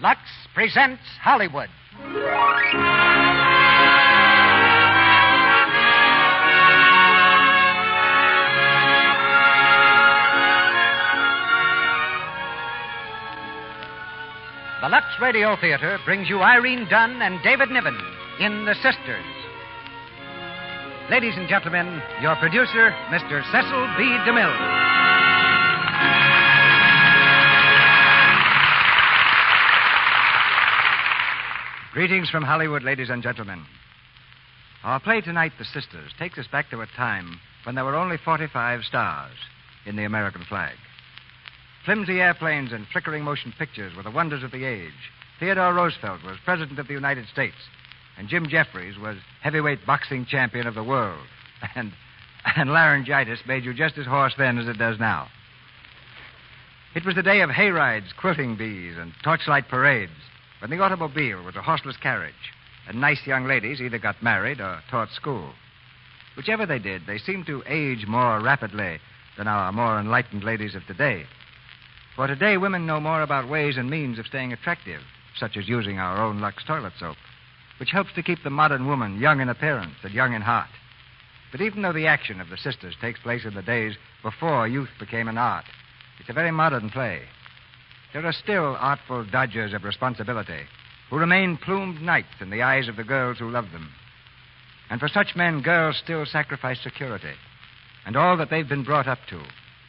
Lux presents Hollywood. The Lux Radio Theater brings you Irene Dunn and David Niven in The Sisters. Ladies and gentlemen, your producer, Mr. Cecil B. DeMille. Greetings from Hollywood, ladies and gentlemen. Our play tonight, The Sisters, takes us back to a time when there were only 45 stars in the American flag. Flimsy airplanes and flickering motion pictures were the wonders of the age. Theodore Roosevelt was President of the United States, and Jim Jeffries was heavyweight boxing champion of the world. And laryngitis made you just as hoarse then as it does now. It was the day of hayrides, quilting bees, and torchlight parades, when the automobile was a horseless carriage, and nice young ladies either got married or taught school. Whichever they did, they seemed to age more rapidly than our more enlightened ladies of today. For today, women know more about ways and means of staying attractive, such as using our own Lux toilet soap, which helps to keep the modern woman young in appearance and young in heart. But even though the action of The Sisters takes place in the days before youth became an art, it's a very modern play. There are still artful dodgers of responsibility who remain plumed knights in the eyes of the girls who love them. And for such men, girls still sacrifice security and all that they've been brought up to,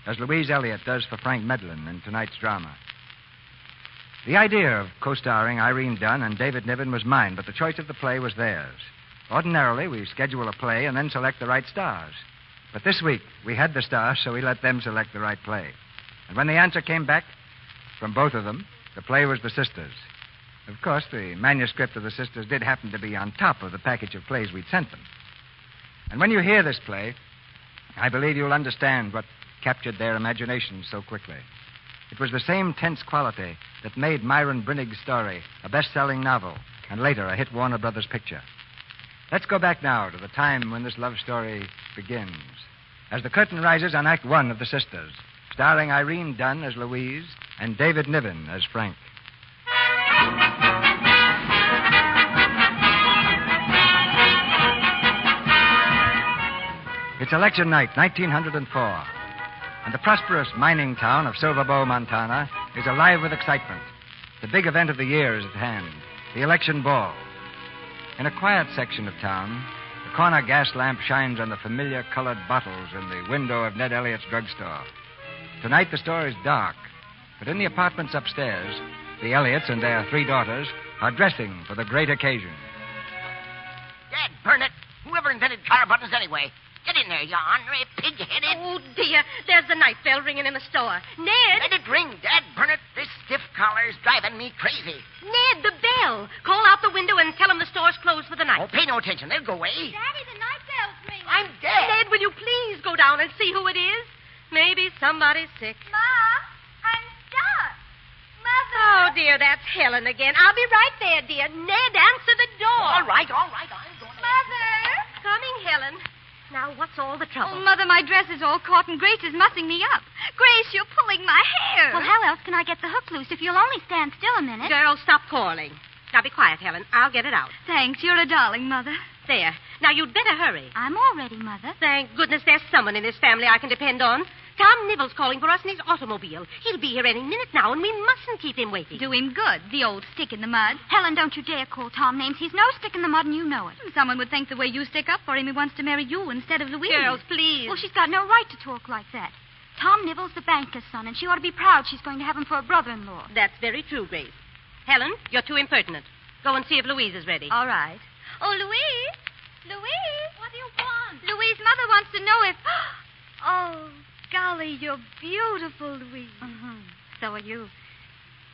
as Louise Elliott does for Frank Medlin in tonight's drama. The idea of co-starring Irene Dunn and David Niven was mine, but the choice of the play was theirs. Ordinarily, we schedule a play and then select the right stars. But this week, we had the stars, so we let them select the right play. And when the answer came back from both of them, the play was The Sisters. Of course, the manuscript of The Sisters did happen to be on top of the package of plays we'd sent them. And when you hear this play, I believe you'll understand what captured their imaginations so quickly. It was the same tense quality that made Myron Brinnig's story a best-selling novel and later a hit Warner Brothers picture. Let's go back now to the time when this love story begins. As the curtain rises on Act One of The Sisters, starring Irene Dunn as Louise and David Niven as Frank. It's election night, 1904. And the prosperous mining town of Silver Bow, Montana, is alive with excitement. The big event of the year is at hand, the election ball. In a quiet section of town, the corner gas lamp shines on the familiar colored bottles in the window of Ned Elliott's drugstore. Tonight the store is dark, but in the apartments upstairs, the Elliots and their 3 daughters are dressing for the great occasion. Dad, burn it. Whoever invented collar buttons anyway? Get in there, you ornery pig-headed. Oh, dear. There's the night bell ringing in the store. Ned! Let it ring, Dad. Burn it. This stiff collar's driving me crazy. Ned, the bell. Call out the window and tell them the store's closed for the night. Oh, pay no attention. They'll go away. Daddy, the night bell's ringing. I'm dead. Ned, will you please go down and see who it is? Maybe somebody's sick. Ma, I'm stuck. Mother. Oh, dear, that's Helen again. I'll be right there, dear. Ned, answer the door. All right. I'm going to... Mother. Coming, Helen. Now, what's all the trouble? Oh, Mother, my dress is all caught and Grace is mussing me up. Grace, you're pulling my hair. Well, how else can I get the hook loose if you'll only stand still a minute? Girls, stop quarreling. Now, be quiet, Helen. I'll get it out. Thanks. You're a darling, Mother. There. Now, you'd better hurry. I'm all ready, Mother. Thank goodness there's someone in this family I can depend on. Tom Nivel's calling for us in his automobile. He'll be here any minute now, and we mustn't keep him waiting. Do him good, the old stick in the mud. Helen, don't you dare call Tom names. He's no stick in the mud, and you know it. Someone would think the way you stick up for him, he wants to marry you instead of Louise. Girls, please. Well, she's got no right to talk like that. Tom Nivel's the banker's son, and she ought to be proud she's going to have him for a brother-in-law. That's very true, Grace. Helen, you're too impertinent. Go and see if Louise is ready. All right. Oh, Louise? Louise? What do you want? Louise, Mother wants to know if... Oh, golly, you're beautiful, Louise. Mm-hmm. So are you.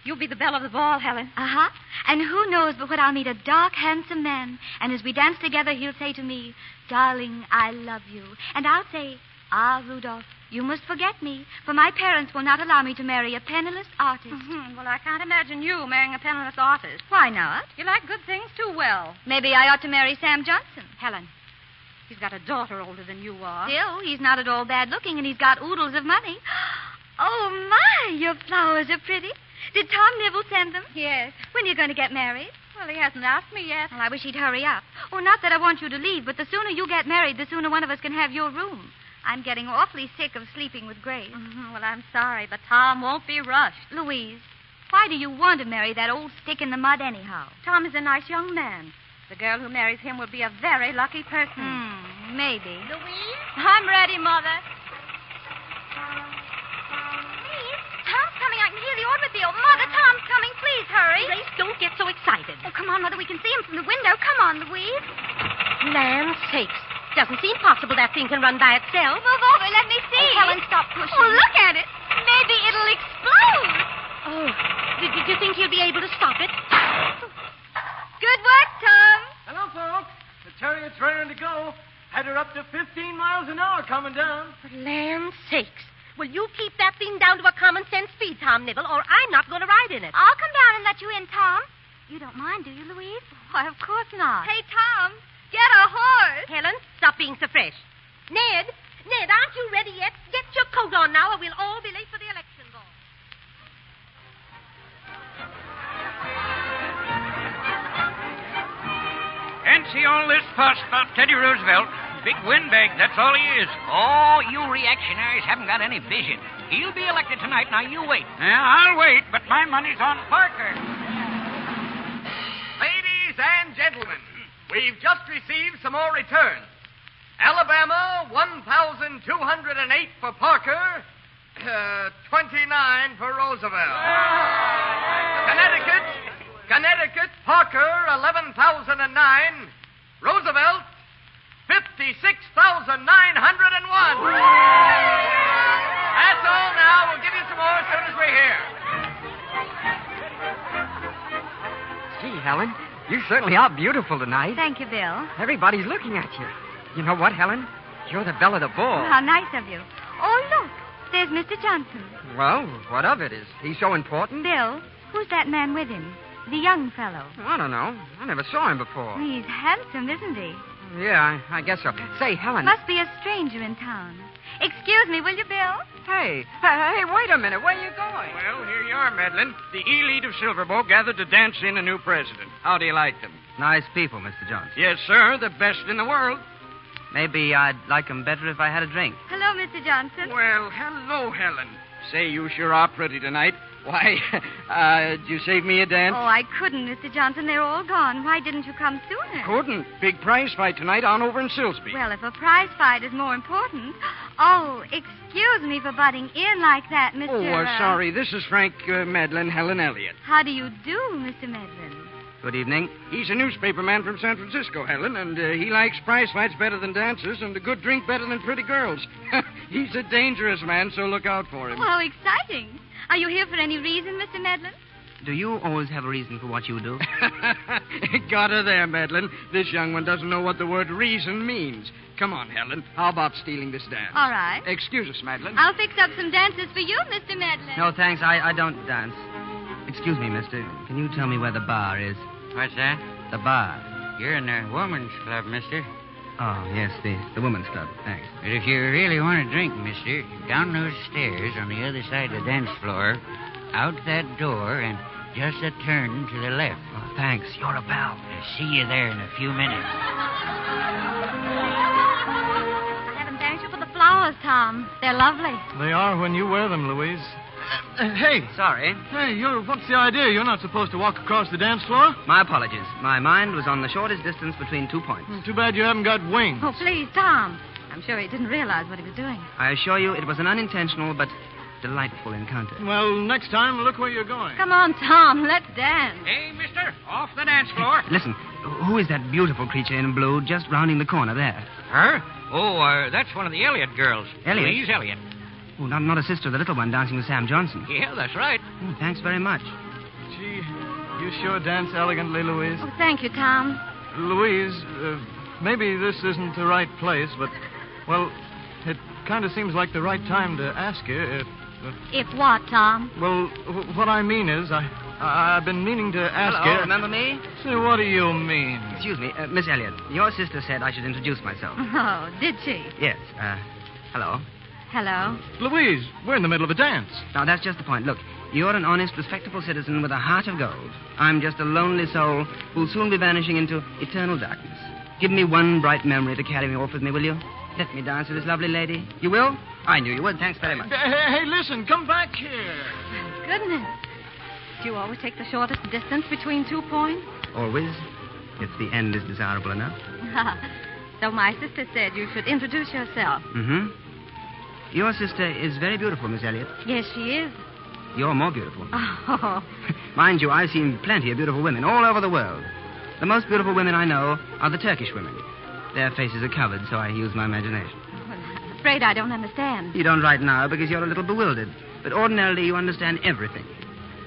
You'll be the belle of the ball, Helen. Uh-huh. And who knows but what I'll meet a dark, handsome man. And as we dance together, he'll say to me, "Darling, I love you." And I'll say, "Ah, Rudolph, you must forget me, for my parents will not allow me to marry a penniless artist." Mm-hmm. Well, I can't imagine you marrying a penniless artist. Why not? You like good things too well. Maybe I ought to marry Sam Johnson. Helen, he's got a daughter older than you are. Still, he's not at all bad looking, and he's got oodles of money. Oh, my, your flowers are pretty. Did Tom Nibble send them? Yes. When are you going to get married? Well, he hasn't asked me yet. Well, I wish he'd hurry up. Oh, not that I want you to leave, but the sooner you get married, the sooner one of us can have your room. I'm getting awfully sick of sleeping with Grace. Well, I'm sorry, but Tom won't be rushed. Louise, why do you want to marry that old stick in the mud anyhow? Tom is a nice young man. The girl who marries him will be a very lucky person. Maybe. Louise? I'm ready, Mother. Tom's coming. I can hear the automobile. Mother, Tom's coming. Please hurry. Grace, don't get so excited. Oh, come on, Mother. We can see him from the window. Come on, Louise. Land's sakes. Doesn't seem possible that thing can run by itself. Move over. Let me see. Oh, Helen, stop pushing. Oh, look at it. Maybe it'll explode. Oh, did you think you'd be able to stop it? Good work, Tom. Hello, folks. The chariot's raring to go. Had her up to 15 miles an hour coming down. For land's sakes. Will you keep that thing down to a common sense speed, Tom Nibble, or I'm not going to ride in it? I'll come down and let you in, Tom. You don't mind, do you, Louise? Why, of course not. Hey, Tom, get a horse. Helen, stop being so fresh. Ned, aren't you ready yet? Get your coat on now, or we'll all be late for the election ball. Fancy all this fuss about Teddy Roosevelt. Big windbag, that's all he is. Oh, you reactionaries haven't got any vision. He'll be elected tonight. Now, you wait. Yeah, I'll wait, but my money's on Parker. Ladies and gentlemen, we've just received some more returns. Alabama, 1,208 for Parker, 29 for Roosevelt. Connecticut, Parker, 11,009. Roosevelt, 56,901. That's all now. We'll give you some more as soon as we're here. Gee, Helen, you certainly are beautiful tonight. Thank you, Bill. Everybody's looking at you. You know what, Helen? You're the belle of the ball. How nice of you. Oh, look, there's Mr. Johnson. Well, what of it? Is he so important? Bill, who's that man with him? The young fellow. I don't know. I never saw him before. He's handsome, isn't he? Yeah, I guess so. Say, Helen. Must be a stranger in town. Excuse me, will you, Bill? Hey, wait a minute. Where are you going? Well, here you are, Madeline. The elite of Silverbow gathered to dance in a new president. How do you like them? Nice people, Mr. Johnson. Yes, sir. The best in the world. Maybe I'd like them better if I had a drink. Hello, Mr. Johnson. Well, hello, Helen. Say, you sure are pretty tonight. Why, did you save me a dance? Oh, I couldn't, Mr. Johnson. They're all gone. Why didn't you come sooner? Couldn't. Big prize fight tonight on over in Silsby. Well, if a prize fight is more important. Oh, excuse me for butting in like that, Mr. Oh, sorry. This is Frank Medlin, Helen Elliott. How do you do, Mr. Medlin? Good evening. He's a newspaper man from San Francisco, Helen, and he likes prize fights better than dances and a good drink better than pretty girls. He's a dangerous man, so look out for him. Oh, how exciting. Are you here for any reason, Mr. Medlin? Do you always have a reason for what you do? Got her there, Madeline. This young one doesn't know what the word reason means. Come on, Helen. How about stealing this dance? All right. Excuse us, Madeline. I'll fix up some dances for you, Mr. Medlin. No, thanks. I don't dance. Excuse me, mister. Can you tell me where the bar is? What's that? The bar. You're in the woman's club, mister. Oh, yes, the women's club. Thanks. But if you really want to drink, mister, down those stairs on the other side of the dance floor, out that door, and just a turn to the left. Oh, thanks. You're a pal. I'll see you there in a few minutes. I haven't thanked you for the flowers, Tom. They're lovely. They are when you wear them, Louise. Hey. Sorry. Hey, what's the idea? You're not supposed to walk across the dance floor? My apologies. My mind was on the shortest distance between 2 points. Too bad you haven't got wings. Oh, please, Tom. I'm sure he didn't realize what he was doing. I assure you it was an unintentional but delightful encounter. Well, next time, look where you're going. Come on, Tom. Let's dance. Hey, mister, off the dance floor. Listen, who is that beautiful creature in blue just rounding the corner there? Her? Oh, that's one of the Elliott girls. Elliott? Louise Elliott. Oh, not a sister of the little one dancing with Sam Johnson. Yeah, that's right. Oh, thanks very much. Gee, you sure dance elegantly, Louise. Oh, thank you, Tom. Louise, maybe this isn't the right place, but, well, it kind of seems like the right time to ask you if... If what, Tom? Well, what I mean is, I've been meaning to ask Hello, you... remember me? Say, what do you mean? Excuse me, Miss Elliott. Your sister said I should introduce myself. Oh, did she? Yes, hello. Hello. Louise, we're in the middle of a dance. Now, that's just the point. Look, You're an honest, respectable citizen with a heart of gold. I'm just a lonely soul who'll soon be vanishing into eternal darkness. Give me one bright memory to carry me off with me, will you? Let me dance with this lovely lady. You will? I knew you would. Thanks very much. Hey, listen, come back here. Goodness. Do you always take the shortest distance between 2 points? Always, if the end is desirable enough. So my sister said you should introduce yourself. Mm-hmm. Your sister is very beautiful, Miss Elliot. Yes, she is. You're more beautiful. Oh. Mind you, I've seen plenty of beautiful women all over the world. The most beautiful women I know are the Turkish women. Their faces are covered, so I use my imagination. Well, I'm afraid I don't understand. You don't right now because you're a little bewildered. But ordinarily, you understand everything.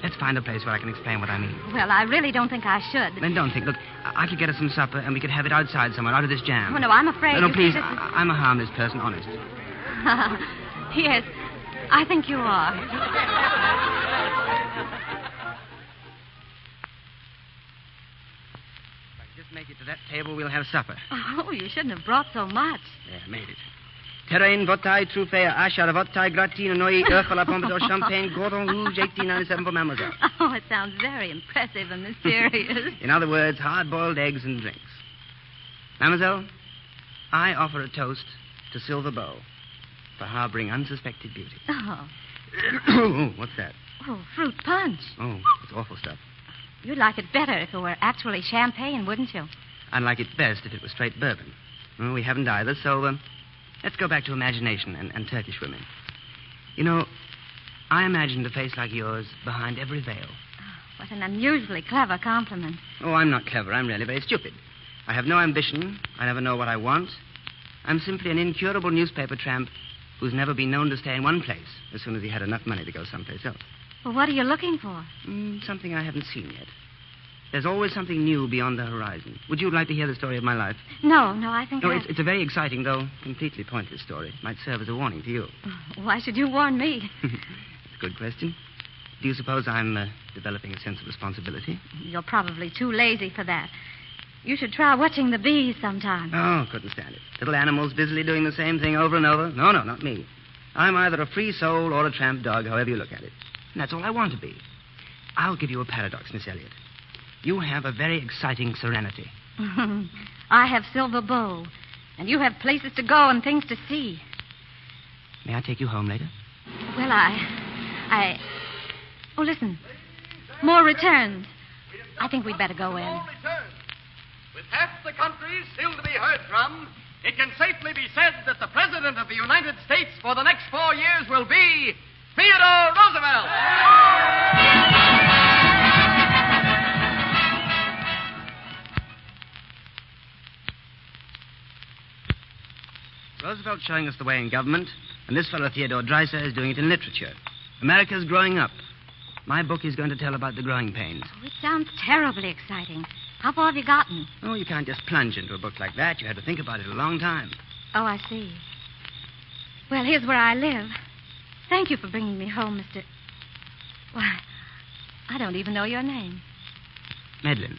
Let's find a place where I can explain what I mean. Well, I really don't think I should. Then don't think. Look, I could get us some supper, and we could have it outside somewhere, out of this jam. Oh, no, I'm afraid... No, please, I'm a harmless person, honest. Yes, I think you are. If I just make it to that table, we'll have supper. Oh, you shouldn't have brought so much. There, I made it. Terrain, votai, truffea, ashar, votai, gratine, noi, œuf à la pompadour, champagne, cordon rouge, 1897 for mademoiselle. Oh, it sounds very impressive and mysterious. In other words, hard-boiled eggs and drinks. Mademoiselle, I offer a toast to Silver Bow for harboring unsuspected beauty. Oh. Oh, what's that? Oh, fruit punch. Oh, it's awful stuff. You'd like it better if it were actually champagne, wouldn't you? I'd like it best if it was straight bourbon. Well, we haven't either, so let's go back to imagination and Turkish women. You know, I imagined a face like yours behind every veil. Oh, what an unusually clever compliment. Oh, I'm not clever. I'm really very stupid. I have no ambition. I never know what I want. I'm simply an incurable newspaper tramp who's never been known to stay in one place as soon as he had enough money to go someplace else. Well, what are you looking for? Something I haven't seen yet. There's always something new beyond the horizon. Would you like to hear the story of my life? No, I think it's a very exciting, though completely pointless story. It might serve as a warning to you. Why should you warn me? That's a good question. Do you suppose I'm developing a sense of responsibility? You're probably too lazy for that. You should try watching the bees sometime. Oh, couldn't stand it. Little animals busily doing the same thing over and over. No, not me. I'm either a free soul or a tramp dog, however you look at it. And that's all I want to be. I'll give you a paradox, Miss Elliot. You have a very exciting serenity. I have Silver Bow, and you have places to go and things to see. May I take you home later? Well, Oh, listen. More returns. I think we'd better go in. With half the country still to be heard from, it can safely be said that the President of the United States for the next 4 years will be Theodore Roosevelt. Roosevelt's showing us the way in government, and this fellow Theodore Dreiser is doing it in literature. America's growing up. My book is going to tell about the growing pains. Oh, it sounds terribly exciting. How far have you gotten? Oh, you can't just plunge into a book like that. You had to think about it a long time. Oh, I see. Well, here's where I live. Thank you for bringing me home, Mr... Why, I don't even know your name. Medlin.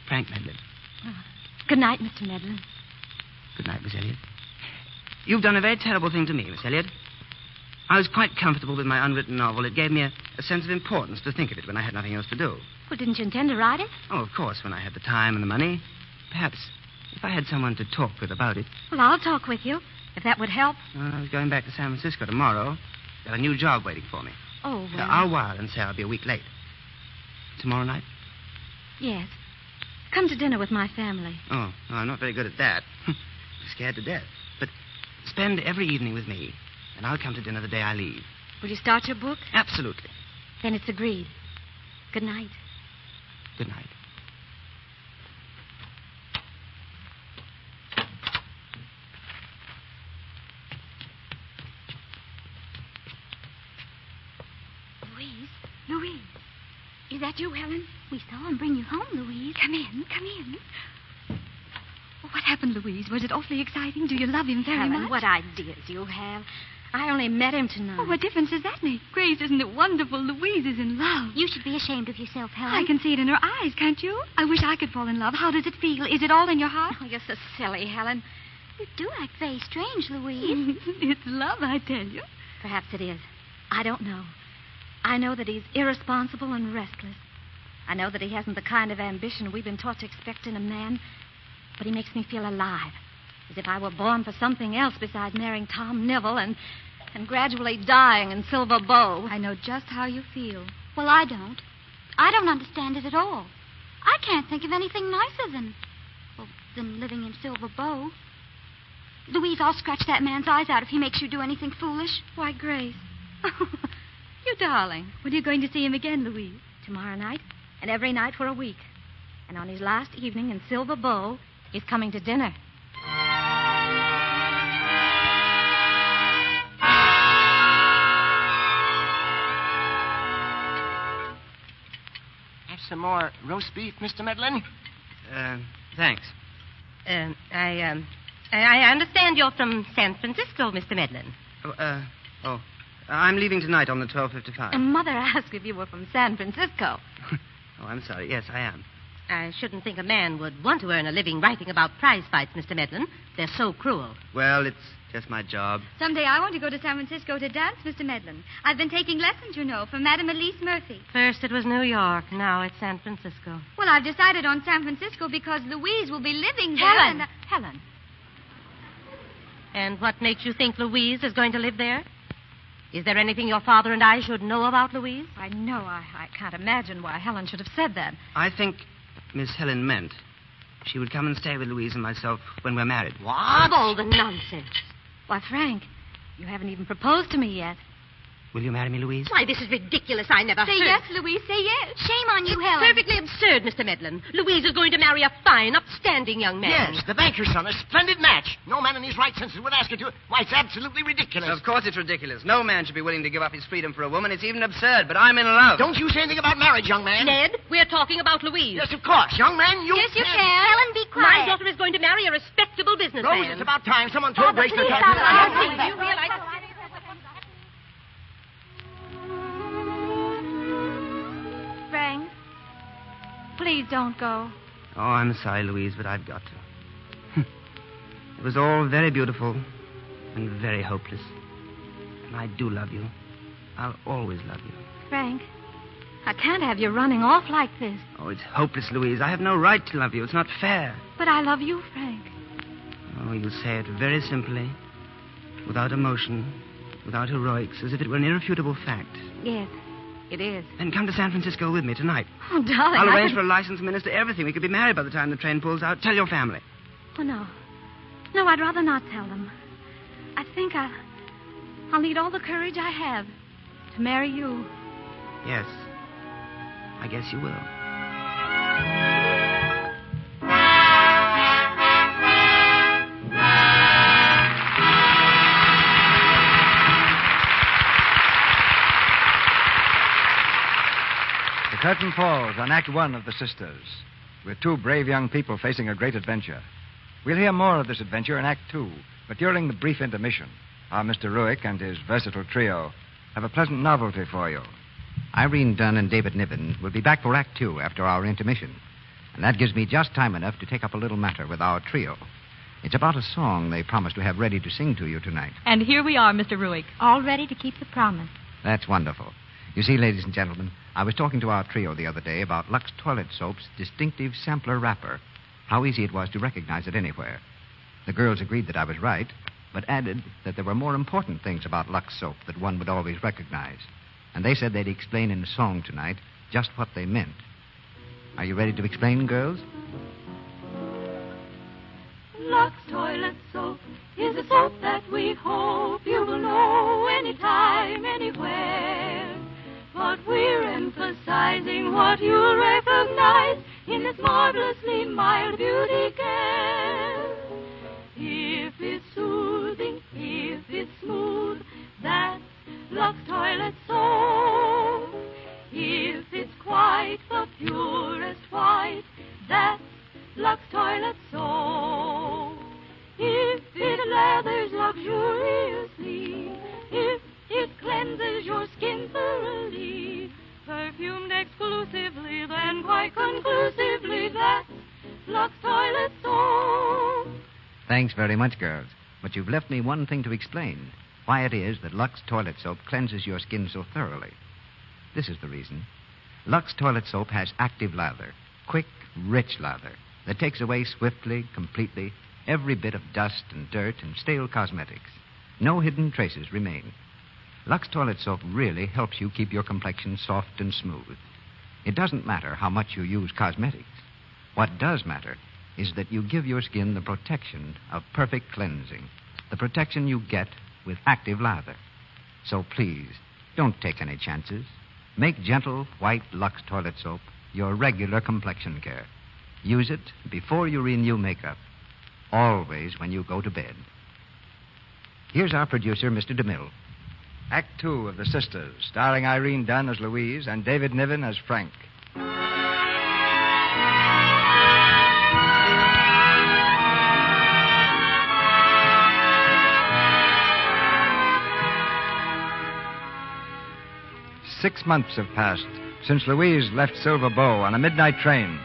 Frank Medlin. Oh. Good night, Mr. Medlin. Good night, Miss Elliot. You've done a very terrible thing to me, Miss Elliot. I was quite comfortable with my unwritten novel. It gave me a sense of importance to think of it when I had nothing else to do. Well, didn't you intend to write it? Oh, of course, when I had the time and the money. Perhaps if I had someone to talk with about it. Well, I'll talk with you, if that would help. I was going back to San Francisco tomorrow. Got a new job waiting for me. Oh, well... I'll wire and say I'll be a week late. Tomorrow night? Yes. Come to dinner with my family. Oh, no, I'm not very good at that. I'm scared to death. But spend every evening with me, and I'll come to dinner the day I leave. Will you start your book? Absolutely. Then it's agreed. Good night. Good night. Louise. Is that you, Helen? We saw him bring you home, Louise. Come in. What happened, Louise? Was it awfully exciting? Do you love him very Helen, much? what ideas you have. I only met him tonight. Oh, what difference does that make? Grace, isn't it wonderful? Louise is in love. You should be ashamed of yourself, Helen. I can see it in her eyes, can't you? I wish I could fall in love. How does it feel? Is it all in your heart? Oh, you're so silly, Helen. You do act very strange, Louise. It's love, I tell you. Perhaps it is. I don't know. I know that he's irresponsible and restless. I know that he hasn't the kind of ambition we've been taught to expect in a man, but he makes me feel alive, as if I were born for something else besides marrying Tom Neville and gradually dying in Silver Bow. I know just how you feel. Well, I don't. I don't understand it at all. I can't think of anything nicer than living in Silver Bow. Louise, I'll scratch that man's eyes out if he makes you do anything foolish. Why, Grace. You darling. When are you going to see him again, Louise? Tomorrow night, and every night for a week. And on his last evening in Silver Bow, he's coming to dinner. Have some more roast beef, Mr. Medlin? Thanks. I understand you're from San Francisco, Mr. Medlin. I'm leaving tonight on the 12:55. And Mother asked if you were from San Francisco. Oh, I'm sorry. Yes, I am. I shouldn't think a man would want to earn a living writing about prize fights, Mr. Medlin. They're so cruel. Well, it's just my job. Someday I want to go to San Francisco to dance, Mr. Medlin. I've been taking lessons, you know, from Madame Elise Murphy. First it was New York, now it's San Francisco. Well, I've decided on San Francisco because Louise will be living there. Helen. And what makes you think Louise is going to live there? Is there anything your father and I should know about Louise? I know. I can't imagine why Helen should have said that. I think Miss Helen meant she would come and stay with Louise and myself when we're married. What? All the nonsense. Why, Frank, you haven't even proposed to me yet. Will you marry me, Louise? Why, this is ridiculous. I never Say heard. yes, Louise, say yes. Shame on you, Helen. Perfectly absurd, Mr. Medlin. Louise is going to marry a fine, upstanding young man. Yes, the banker's son. A splendid match. No man in his right senses would ask her to. Why, it's absolutely ridiculous. Of course it's ridiculous. No man should be willing to give up his freedom for a woman. It's even absurd, but I'm in love. Don't you say anything about marriage, young man. Ned, we're talking about Louise. Yes, of course. Young man, you... Yes, you can. Helen, be quiet. My daughter is going to marry a respectable businessman. Rose, it's about time someone told Grace to talk. You realize... Frank, please don't go. Oh, I'm sorry, Louise, but I've got to. It was all very beautiful and very hopeless. And I do love you. I'll always love you. Frank, I can't have you running off like this. Oh, it's hopeless, Louise. I have no right to love you. It's not fair. But I love you, Frank. Oh, you say it very simply, without emotion, without heroics, as if it were an irrefutable fact. Yes, it is. Then come to San Francisco with me tonight. Oh, darling, I'll arrange for a licensed minister, everything. We could be married by the time the train pulls out. Tell your family. Oh, no. No, I'd rather not tell them. I think I'll need all the courage I have to marry you. Yes. I guess you will. The curtain falls on Act One of The Sisters, with two brave young people facing a great adventure. We'll hear more of this adventure in Act Two, but during the brief intermission, our Mr. Ruick and his versatile trio have a pleasant novelty for you. Irene Dunn and David Niven will be back for Act Two after our intermission. And that gives me just time enough to take up a little matter with our trio. It's about a song they promised to have ready to sing to you tonight. And here we are, Mr. Ruick, all ready to keep the promise. That's wonderful. You see, ladies and gentlemen, I was talking to our trio the other day about Lux Toilet Soap's distinctive sampler wrapper, how easy it was to recognize it anywhere. The girls agreed that I was right, but added that there were more important things about Lux soap that one would always recognize. And they said they'd explain in a song tonight just what they meant. Are you ready to explain, girls? Lux Toilet Soap is a soap that we hope you will know anytime, anywhere. But we're emphasizing what you'll recognize in this marvelously mild beauty care. If it's soothing, if it's smooth, that's Lux Toilet Soap. If it's quite the purest white, that's Lux Toilet Soap. If it lathers luxuriously, if it cleanses your skin thoroughly, perfumed exclusively, then quite conclusively, that's Lux Toilet Soap. Thanks very much, girls. But you've left me one thing to explain. Why it is that Lux Toilet Soap cleanses your skin so thoroughly. This is the reason. Lux toilet soap has active lather, quick, rich lather, that takes away swiftly, completely, every bit of dust and dirt and stale cosmetics. No hidden traces remain. Lux toilet soap really helps you keep your complexion soft and smooth. It doesn't matter how much you use cosmetics. What does matter is that you give your skin the protection of perfect cleansing, the protection you get with active lather. So please, don't take any chances. Make gentle, white Lux toilet soap your regular complexion care. Use it before you renew makeup. Always when you go to bed. Here's our producer, Mr. DeMille. Act 2 of The Sisters, starring Irene Dunn as Louise and David Niven as Frank. Six months have passed since Louise left Silver Bow on a midnight train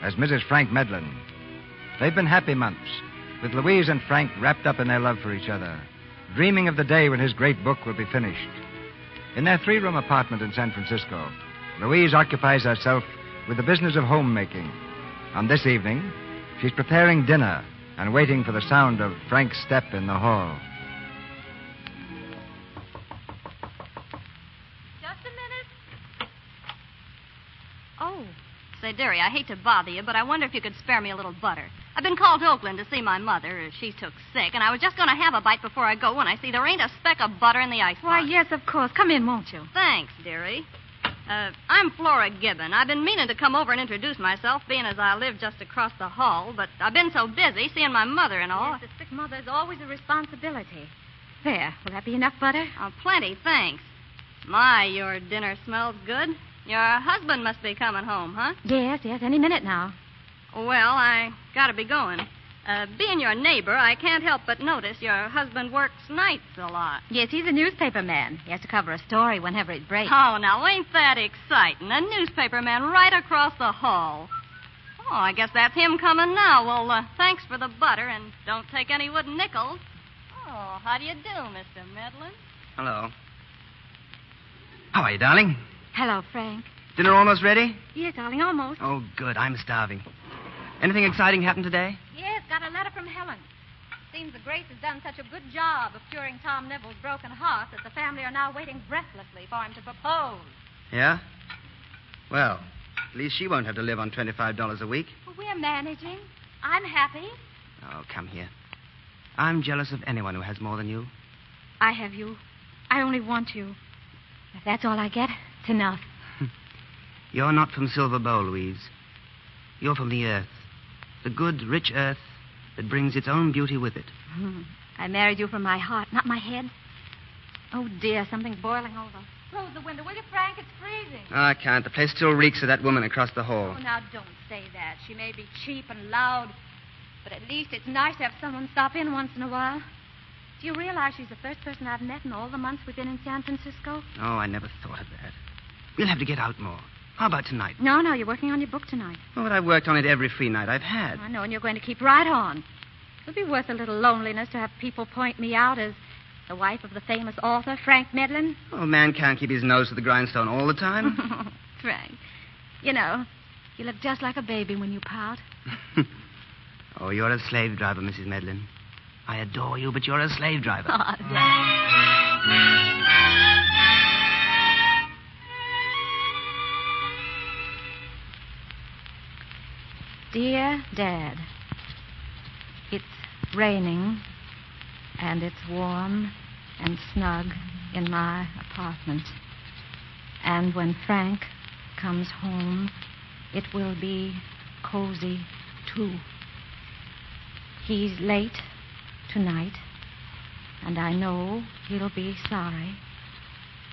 as Mrs. Frank Medlin. They've been happy months, with Louise and Frank wrapped up in their love for each other, dreaming of the day when his great book will be finished. In their 3-room apartment in San Francisco, Louise occupies herself with the business of homemaking. On this evening, she's preparing dinner and waiting for the sound of Frank's step in the hall. Just a minute. Oh, say, dearie, I hate to bother you, but I wonder if you could spare me a little butter. I've been called to Oakland to see my mother. She took sick, and I was just going to have a bite before I go when I see there ain't a speck of butter in the icebox. Why, yes, of course. Come in, won't you? Thanks, dearie. I'm Flora Gibbon. I've been meaning to come over and introduce myself, being as I live just across the hall, but I've been so busy seeing my mother and all. Yes, a sick mother's always a responsibility. There, will that be enough butter? Oh, plenty, thanks. My, your dinner smells good. Your husband must be coming home, huh? Yes, any minute now. Well, I gotta be going. Being your neighbor, I can't help but notice your husband works nights a lot. Yes, he's a newspaper man. He has to cover a story whenever it breaks. Oh, now, ain't that exciting? A newspaper man right across the hall. Oh, I guess that's him coming now. Well, thanks for the butter, and don't take any wooden nickels. Oh, how do you do, Mr. Medlin? Hello. How are you, darling? Hello, Frank. Dinner almost ready? Yes, darling, almost. Oh, good. I'm starving. Anything exciting happened today? Yes, got a letter from Helen. Seems the Grace has done such a good job of curing Tom Neville's broken heart that the family are now waiting breathlessly for him to propose. Yeah? Well, at least she won't have to live on $25 a week. Well, we're managing. I'm happy. Oh, come here. I'm jealous of anyone who has more than you. I have you. I only want you. If that's all I get, it's enough. You're not from Silver Bow, Louise. You're from the earth. The good, rich earth that brings its own beauty with it. I married you from my heart, not my head. Oh, dear, something's boiling over. Close the window, will you, Frank? It's freezing. Oh, I can't. The place still reeks of that woman across the hall. Oh, now, don't say that. She may be cheap and loud, but at least it's nice to have someone stop in once in a while. Do you realize she's the first person I've met in all the months we've been in San Francisco? Oh, I never thought of that. We'll have to get out more. How about tonight? No, you're working on your book tonight. Oh, but I've worked on it every free night I've had. I know, and you're going to keep right on. It'll be worth a little loneliness to have people point me out as the wife of the famous author, Frank Medlin. Oh, a man can't keep his nose to the grindstone all the time. Frank, you know, you look just like a baby when you pout. Oh, you're a slave driver, Mrs. Medlin. I adore you, but you're a slave driver. Dear Dad, it's raining, and it's warm and snug in my apartment. And when Frank comes home, it will be cozy, too. He's late tonight, and I know he'll be sorry,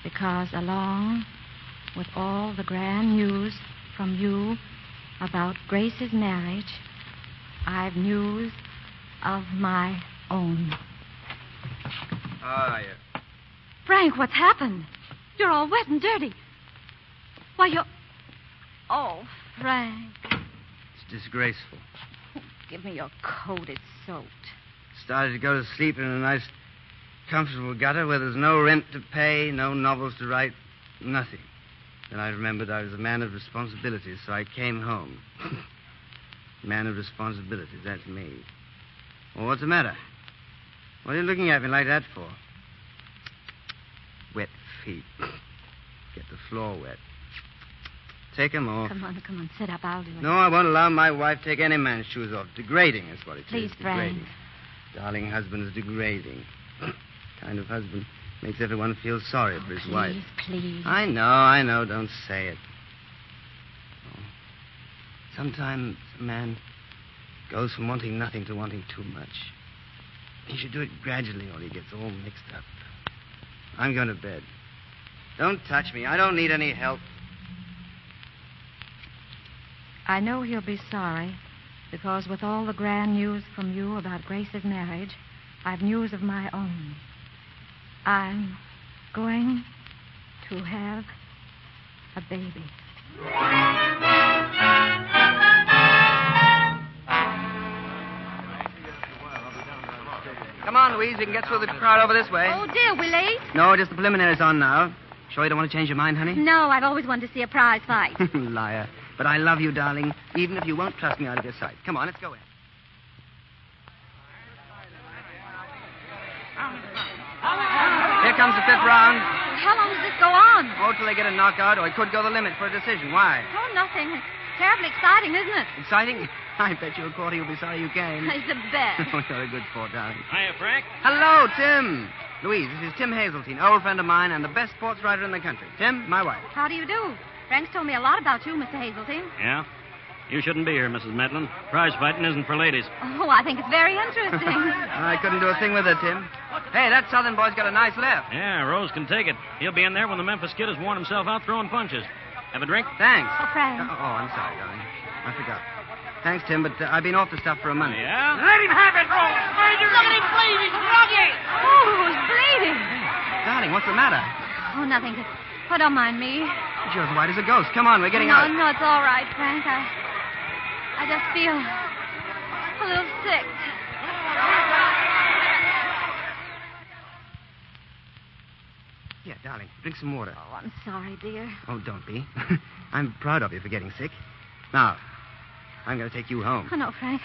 because along with all the grand news from you about Grace's marriage, I've news of my own. Oh, yeah. Frank, what's happened? You're all wet and dirty. Why, you're... Oh, Frank. It's disgraceful. Give me your coat. It's soaked. Started to go to sleep in a nice, comfortable gutter where there's no rent to pay, no novels to write, nothing. Then I remembered I was a man of responsibilities, so I came home. Man of responsibilities, that's me. Well, what's the matter? What are you looking at me like that for? Wet feet. Get the floor wet. Take 'em off. Come on, sit up. I'll do it. No, I won't allow my wife to take any man's shoes off. Degrading is what it is. Please, Frank. Degrading. Darling, husband is degrading. Kind of husband makes everyone feel sorry for his wife. Please. I know. Don't say it. Oh. Sometimes a man goes from wanting nothing to wanting too much. He should do it gradually or he gets all mixed up. I'm going to bed. Don't touch me. I don't need any help. I know he'll be sorry, because with all the grand news from you about Grace's marriage, I've news of my own. I'm going to have a baby. Come on, Louise. We can get through the crowd over this way. Oh, dear, we late? No, just the preliminaries on now. Sure you don't want to change your mind, honey? No, I've always wanted to see a prize fight. Liar. But I love you, darling, even if you won't trust me out of your sight. Come on, let's go in. Here comes the fifth round. How long does this go on? Oh, till they get a knockout, or it could go the limit for a decision. Why? Oh, nothing. It's terribly exciting, isn't it? Exciting? I bet you a quarter you'll be sorry you came. It's the best. Oh, you're a good sport, darling. Hiya, Frank. Hello, Tim. Louise, this is Tim Hazeltine, old friend of mine and the best sports writer in the country. Tim, my wife. How do you do? Frank's told me a lot about you, Mr. Hazeltine. Yeah? You shouldn't be here, Mrs. Medlin. Prize fighting isn't for ladies. Oh, I think it's very interesting. I couldn't do a thing with her, Tim. Hey, that southern boy's got a nice left. Yeah, Rose can take it. He'll be in there when the Memphis kid has worn himself out throwing punches. Have a drink? Thanks. Oh, Frank. I'm sorry, darling. I forgot. Thanks, Tim, but I've been off the stuff for a month. Yeah? Let him have it, Rose. Look at him bleeding. Druggy. Oh, he's bleeding. Darling, what's the matter? Oh, nothing. Oh, don't mind me. You're as white as a ghost. Come on, we're getting out. No, it's all right, Frank. I just feel a little sick. Yeah, darling, drink some water. Oh, I'm sorry, dear. Oh, don't be. I'm proud of you for getting sick. Now, I'm going to take you home. Oh, no, Frank.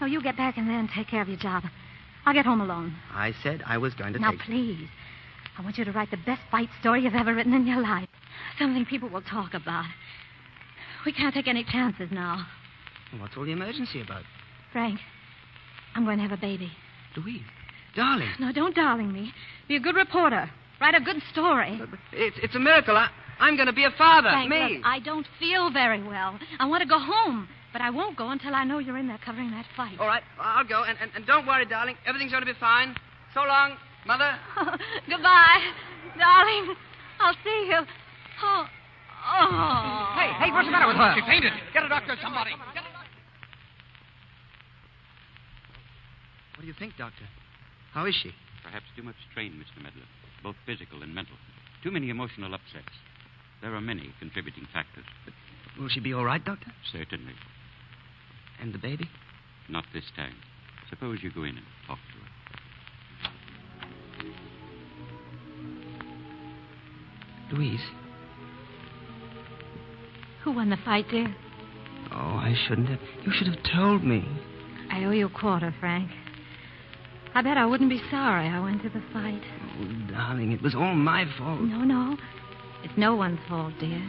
No, you get back in there and take care of your job. I'll get home alone. I said I was going to Now, take... please. I want you to write the best fight story you've ever written in your life. Something people will talk about. We can't take any chances now. What's all the emergency about? Frank, I'm going to have a baby. Louise, darling. No, don't darling me. Be a good reporter. Write a good story. It's a miracle. I'm going to be a father. Frank, Me. look, I don't feel very well. I want to go home, but I won't go until I know you're in there covering that fight. All right, I'll go. And don't worry, darling. Everything's going to be fine. So long, Mother. Goodbye, darling. I'll see you. Oh. Hey, what's the matter with her? She fainted. Get a doctor, somebody. What do you think, Doctor? How is she? Perhaps too much strain, Mr. Medler, both physical and mental. Too many emotional upsets. There are many contributing factors. But will she be all right, Doctor? Certainly. And the baby? Not this time. Suppose you go in and talk to her. Louise. Who won the fight, dear? Oh, I shouldn't have. You should have told me. I owe you a quarter, Frank. I bet I wouldn't be sorry I went to the fight. Oh, darling, it was all my fault. No. It's no one's fault, dear.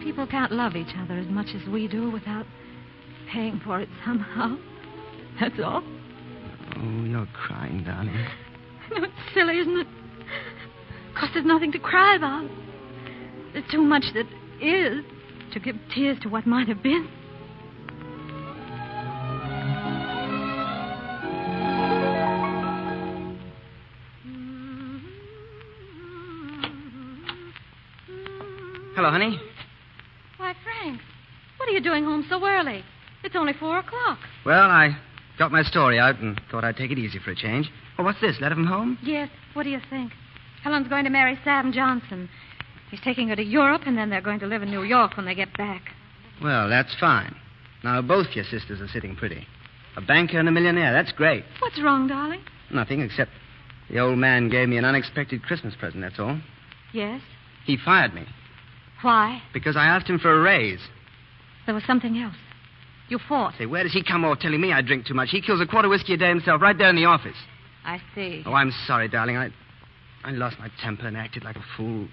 People can't love each other as much as we do without paying for it somehow. That's all. Oh, you're crying, darling. No, it's silly, isn't it? Of course, there's nothing to cry about. There's too much that is to give tears to what might have been. Hello, honey. Why, Frank, what are you doing home so early? It's only 4:00. Well, I got my story out and thought I'd take it easy for a change. Oh, what's this? Letter from home? Yes, what do you think? Helen's going to marry Sam Johnson. He's taking her to Europe, and then they're going to live in New York when they get back. Well, that's fine. Now, both your sisters are sitting pretty. A banker and a millionaire. That's great. What's wrong, darling? Nothing, except the old man gave me an unexpected Christmas present, that's all. Yes? He fired me. Why? Because I asked him for a raise. There was something else. You fought. Say, where does he come off telling me I drink too much? He kills a quart of whiskey a day himself right there in the office. I see. Oh, I'm sorry, darling. I lost my temper and acted like a fool.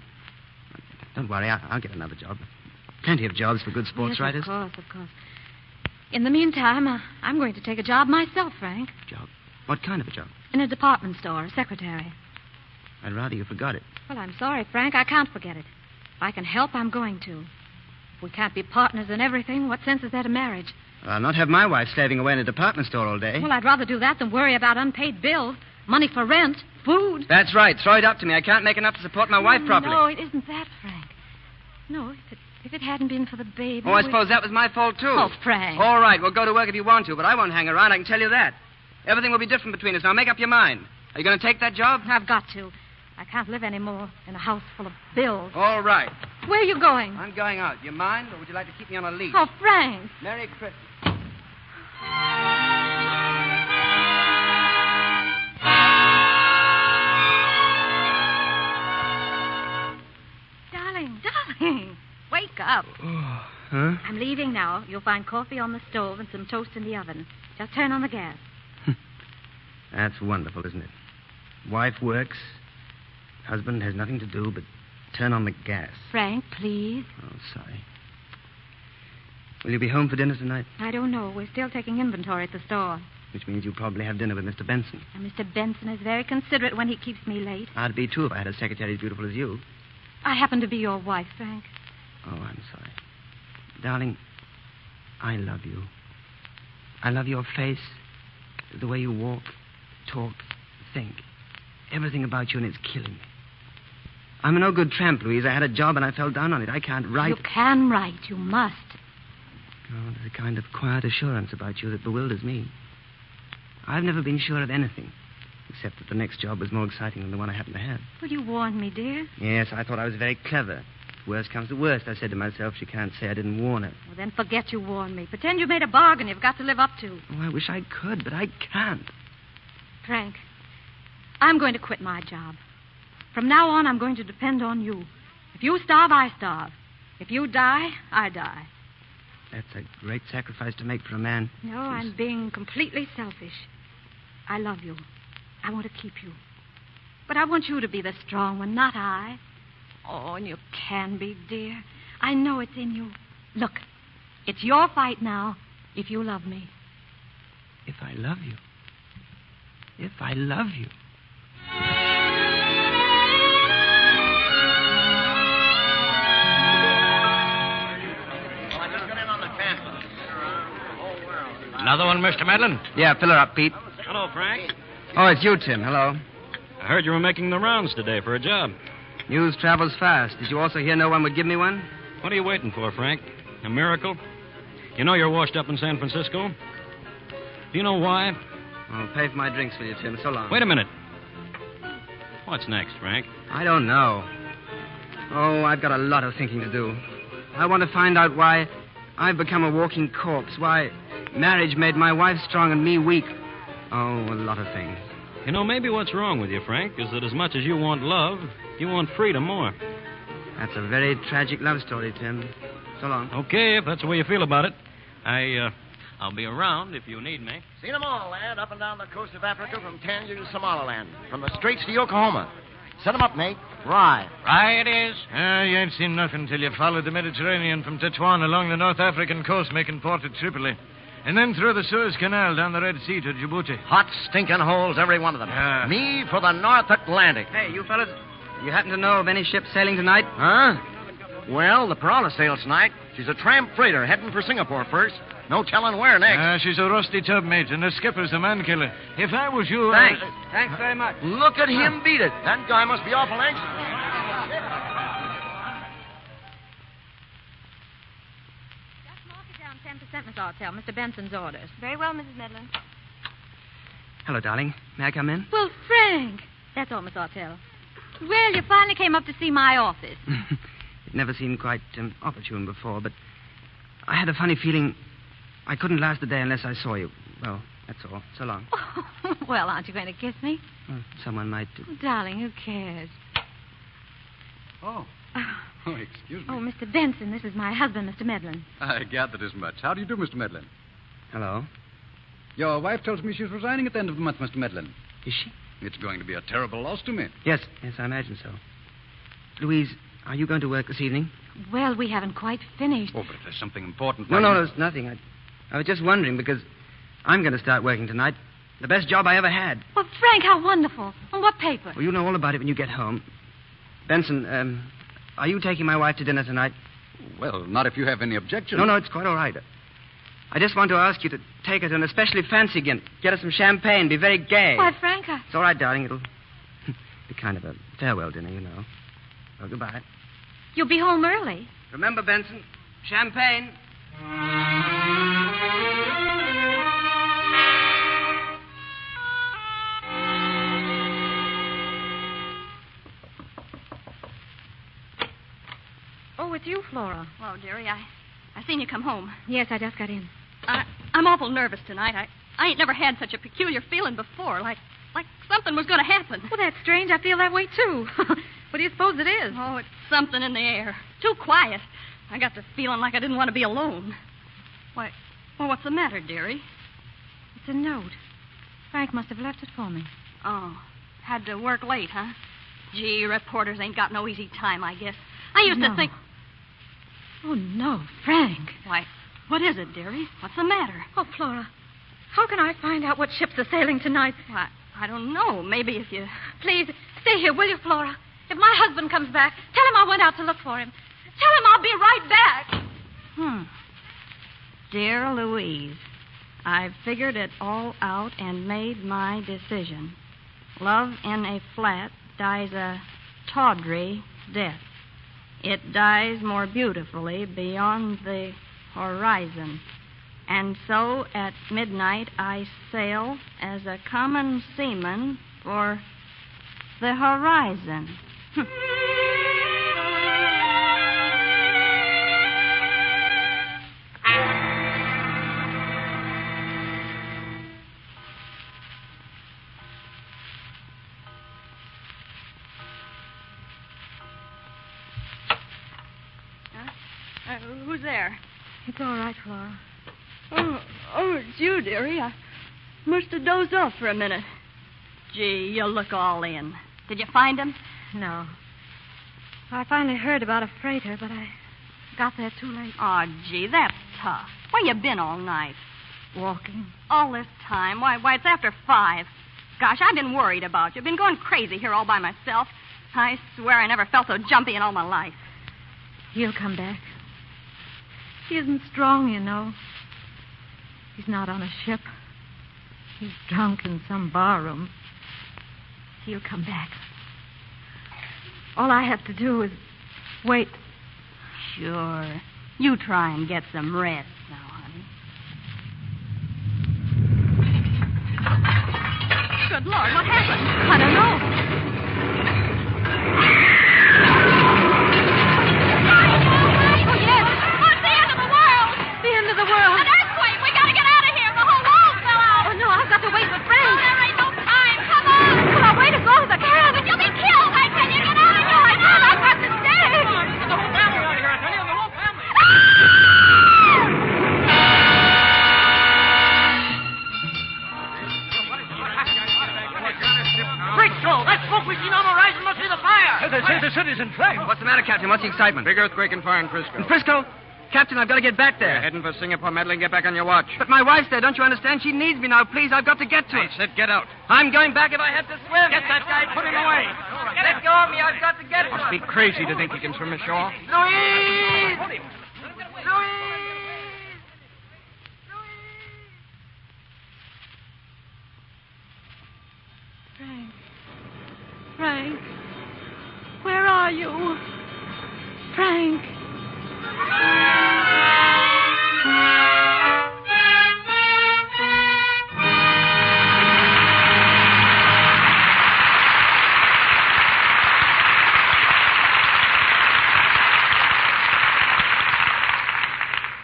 Don't worry, I'll get another job. Plenty of jobs for good sports writers. Of course. In the meantime, I'm going to take a job myself, Frank. Job? What kind of a job? In a department store, a secretary. I'd rather you forgot it. Well, I'm sorry, Frank. I can't forget it. If I can help, I'm going to. If we can't be partners in everything, what sense is there to marriage? Well, I'll not have my wife slaving away in a department store all day. Well, I'd rather do that than worry about unpaid bills, money for rent, food. That's right. Throw it up to me. I can't make enough to support my wife properly. No, it isn't that, Frank. No, if it hadn't been for the baby... Oh, I suppose that was my fault, too. Oh, Frank. All right, well, go to work if you want to, but I won't hang around, I can tell you that. Everything will be different between us. Now, make up your mind. Are you going to take that job? I've got to. I can't live anymore in a house full of bills. All right. Where are you going? I'm going out. Do you mind, or would you like to keep me on a leash? Oh, Frank. Merry Christmas. Darling, wake up. Oh, huh? I'm leaving now. You'll find coffee on the stove and some toast in the oven. Just turn on the gas. That's wonderful, isn't it? Wife works. Husband has nothing to do but turn on the gas. Frank, please. Oh, sorry. Will you be home for dinner tonight? I don't know. We're still taking inventory at the store. Which means you'll probably have dinner with Mr. Benson. And Mr. Benson is very considerate when he keeps me late. I'd be, too, if I had a secretary as beautiful as you. I happen to be your wife, Frank. Oh, I'm sorry. Darling, I love you. I love your face, the way you walk, talk, think. Everything about you, and it's killing me. I'm a no good tramp, Louise. I had a job, and I fell down on it. I can't write. You can write. You must. Oh, there's a kind of quiet assurance about you that bewilders me. I've never been sure of anything, except that the next job was more exciting than the one I happened to have. Well, you warned me, dear. Yes, I thought I was very clever. If worst comes to worst, I said to myself, she can't say I didn't warn her. Well, then forget you warned me. Pretend you made a bargain you've got to live up to. Oh, I wish I could, but I can't. Frank, I'm going to quit my job. From now on, I'm going to depend on you. If you starve, I starve. If you die, I die. That's a great sacrifice to make for a man. No, I'm being completely selfish. I love you. I want to keep you. But I want you to be the strong one, not I. Oh, and you can be, dear. I know it's in you. Look, it's your fight now, if you love me. If I love you. If I love you. Another one, Mr. Madeline? Yeah, fill her up, Pete. Hello, Frank. Oh, it's you, Tim. Hello. I heard you were making the rounds today for a job. News travels fast. Did you also hear no one would give me one? What are you waiting for, Frank? A miracle? You know you're washed up in San Francisco? Do you know why? I'll pay for my drinks for you, Tim. So long. Wait a minute. What's next, Frank? I don't know. Oh, I've got a lot of thinking to do. I want to find out why I've become a walking corpse, why marriage made my wife strong and me weak. Oh, a lot of things. You know, maybe what's wrong with you, Frank, is that as much as you want love, you want freedom more. That's a very tragic love story, Tim. So long. Okay, if that's the way you feel about it. I'll be around if you need me. Seen them all, lad, up and down the coast of Africa from Tangier to Somaliland, from the Straits to Oklahoma. Set them up, mate. Right. Right it is. You ain't seen nothing till you followed the Mediterranean from Tetuan along the North African coast, making port at Tripoli. And then through the Suez Canal down the Red Sea to Djibouti. Hot, stinking holes, every one of them. Yeah. Me for the North Atlantic. Hey, you fellas, you happen to know of any ship sailing tonight? Huh? Well, the Piranha sails tonight. She's a tramp freighter heading for Singapore first. No telling where next. She's a rusty tub, mate, and the skipper's a man killer. If I was you... Thanks. Thanks very much. Look at him beat it. That guy must be awful anxious. Just mark it down 10%, Miss Artell. Mr. Benson's orders. Very well, Mrs. Medlin. Hello, darling. May I come in? Well, Frank. That's all, Miss Artell. Well, you finally came up to see my office. It never seemed quite opportune before, but I had a funny feeling I couldn't last a day unless I saw you. Well, that's all. So long. Well, aren't you going to kiss me? Well, someone might do. Oh, darling, who cares? Oh, Oh, excuse me. Oh, Mr. Benson, this is my husband, Mr. Medlin. I gathered as much. How do you do, Mr. Medlin? Hello. Your wife tells me she's resigning at the end of the month, Mr. Medlin. Is she? It's going to be a terrible loss to me. Yes, I imagine so. Louise, are you going to work this evening? Well, we haven't quite finished. Oh, but if there's something important... No, there's nothing. I was just wondering because I'm going to start working tonight. The best job I ever had. Well, Frank, how wonderful. On what paper? Well, you'll know all about it when you get home. Benson, are you taking my wife to dinner tonight? Well, not if you have any objection. No, it's quite all right. I just want to ask you to take her to an especially fancy dinner. Get her some champagne. Be very gay. Why, Frank, It's all right, darling. It'll be kind of a farewell dinner, you know. Well, goodbye. You'll be home early. Remember, Benson, champagne. Oh, it's you, Flora. Oh, dearie, I seen you come home. Yes, I just got in. I'm awful nervous tonight. I ain't never had such a peculiar feeling before, like something was going to happen. Well, that's strange. I feel that way, too. What do you suppose it is? Oh, it's something in the air. Too quiet. I got the feeling like I didn't want to be alone. Why, well, what's the matter, dearie? It's a note. Frank must have left it for me. Oh, had to work late, huh? Gee, reporters ain't got no easy time, I guess. I used to think... Oh, no, Frank. Why, what is it, dearie? What's the matter? Oh, Flora, how can I find out what ships are sailing tonight? Why, I don't know. Maybe if you... Please, stay here, will you, Flora? If my husband comes back, tell him I went out to look for him. Tell him I'll be right back. Dear Louise, I've figured it all out and made my decision. Love in a flat dies a tawdry death. It dies more beautifully beyond the horizon. And so at midnight I sail as a common seaman for the horizon. Who's there? It's all right, Flora. Oh, it's you, dearie. I must have dozed off for a minute. Gee, you look all in. Did you find him? No. I finally heard about a freighter, but I got there too late. Oh, gee, that's tough. Where you been all night? Walking. All this time? Why, it's after 5. Gosh, I've been worried about you. Been going crazy here all by myself. I swear I never felt so jumpy in all my life. He'll come back. He isn't strong, you know. He's not on a ship. He's drunk in some barroom. He'll come back. All I have to do is wait. Sure. You try and get some rest now, honey. Good Lord, what happened? I don't know. Oh, yes. What's the end of the world? The end of the world. An earthquake. We gotta get out of here. The whole wall fell out. Oh, no, I've got to wait for Frank. Oh, there ain't no time. Come on. Well, I'll wait as long as I can. But you'll be killed. I tell you, get out of here. I know. I've got to stay. Get the whole family out of here, I tell you, the whole family. Great Joe, that smoke we seen on the horizon must be the fire. They say the city's in flames. What's the matter, Captain? What's the excitement? Big earthquake and fire in Frisco. In Frisco? Captain, I've got to get back there. You're heading for Singapore, Madeline. Get back on your watch. But my wife's there. Don't you understand? She needs me now. Please, I've got to get to her. I said get out. I'm going back if I have to swim. Get that guy, put him away. Let go of me. I've got to get to her. Must be crazy to think he can swim ashore. Louise! Hold him. Louise! Frank, where are you? Frank.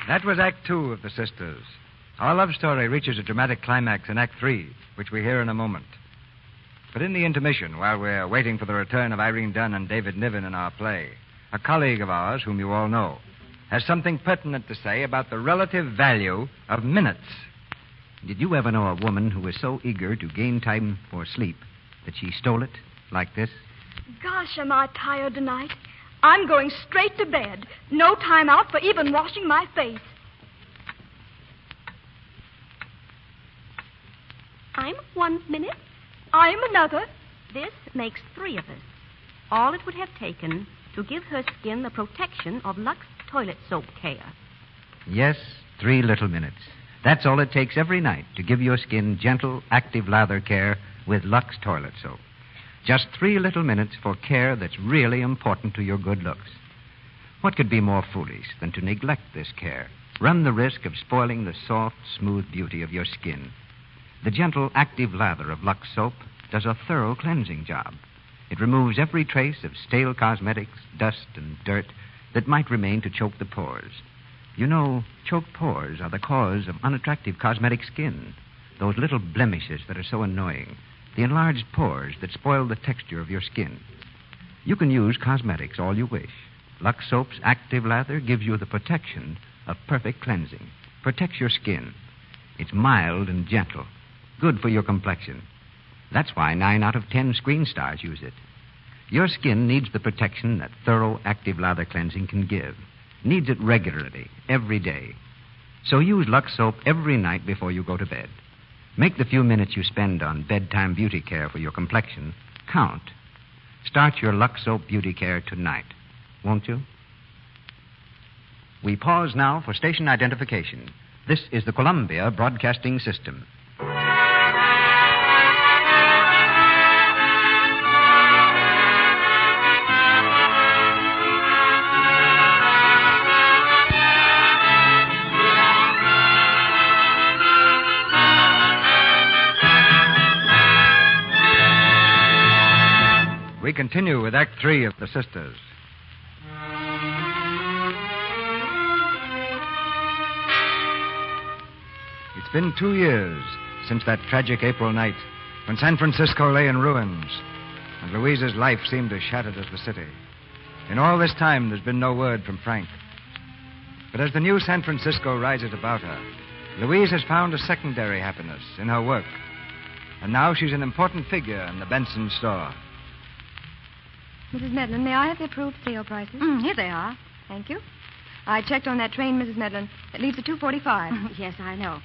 That was Act 2 of The Sisters. Our love story reaches a dramatic climax in Act 3, which we hear in a moment. But in the intermission, while we're waiting for the return of Irene Dunn and David Niven in our play, a colleague of ours whom you all know, has something pertinent to say about the relative value of minutes. Did you ever know a woman who was so eager to gain time for sleep that she stole it like this? Gosh, am I tired tonight. I'm going straight to bed. No time out for even washing my face. I'm 1 minute. I'm another. This makes 3 of us. All it would have taken to give her skin the protection of Lux toilet soap care. Yes, 3 little minutes. That's all it takes every night to give your skin gentle, active lather care with Lux toilet soap. Just 3 little minutes for care that's really important to your good looks. What could be more foolish than to neglect this care? Run the risk of spoiling the soft, smooth beauty of your skin. The gentle, active lather of Lux soap does a thorough cleansing job. It removes every trace of stale cosmetics, dust, and dirt that might remain to choke the pores. You know, choked pores are the cause of unattractive cosmetic skin. Those little blemishes that are so annoying. The enlarged pores that spoil the texture of your skin. You can use cosmetics all you wish. Lux Soap's active lather gives you the protection of perfect cleansing. Protects your skin. It's mild and gentle. Good for your complexion. That's why 9 out of 10 screen stars use it. Your skin needs the protection that thorough active lather cleansing can give. Needs it regularly, every day. So use Lux Soap every night before you go to bed. Make the few minutes you spend on bedtime beauty care for your complexion count. Start your Lux Soap beauty care tonight, won't you? We pause now for station identification. This is the Columbia Broadcasting System. We continue with Act 3 of The Sisters. It's been 2 years since that tragic April night when San Francisco lay in ruins and Louise's life seemed as shattered as the city. In all this time, there's been no word from Frank. But as the new San Francisco rises about her, Louise has found a secondary happiness in her work. And now she's an important figure in the Benson store. Mrs. Medlin, may I have the approved sale prices? Here they are. Thank you. I checked on that train, Mrs. Medlin. It leaves at 2:45. Yes, I know.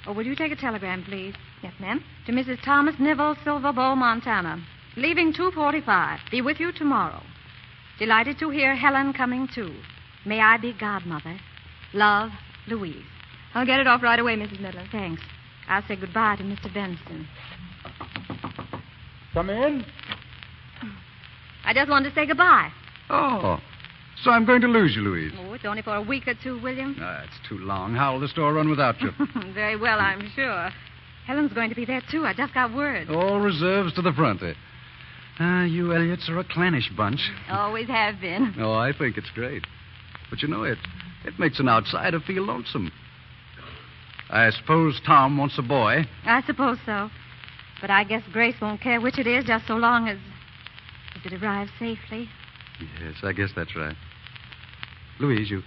Oh, will you take a telegram, please? Yes, ma'am. To Mrs. Thomas Nivell, Silver Bowl, Montana. Leaving 2:45. Be with you tomorrow. Delighted to hear Helen coming, too. May I be godmother. Love, Louise. I'll get it off right away, Mrs. Medlin. Thanks. I'll say goodbye to Mr. Benson. Come in. I just wanted to say goodbye. Oh, so I'm going to lose you, Louise. Oh, it's only for a week or two, William. It's too long. How will the store run without you? Very well, I'm sure. Helen's going to be there, too. I just got word. All reserves to the front, eh? You Elliots are a clannish bunch. Always have been. Oh, I think it's great. But you know, it makes an outsider feel lonesome. I suppose Tom wants a boy. I suppose so. But I guess Grace won't care which it is, just so long as it arrives safely. Yes, I guess that's right. Louise, you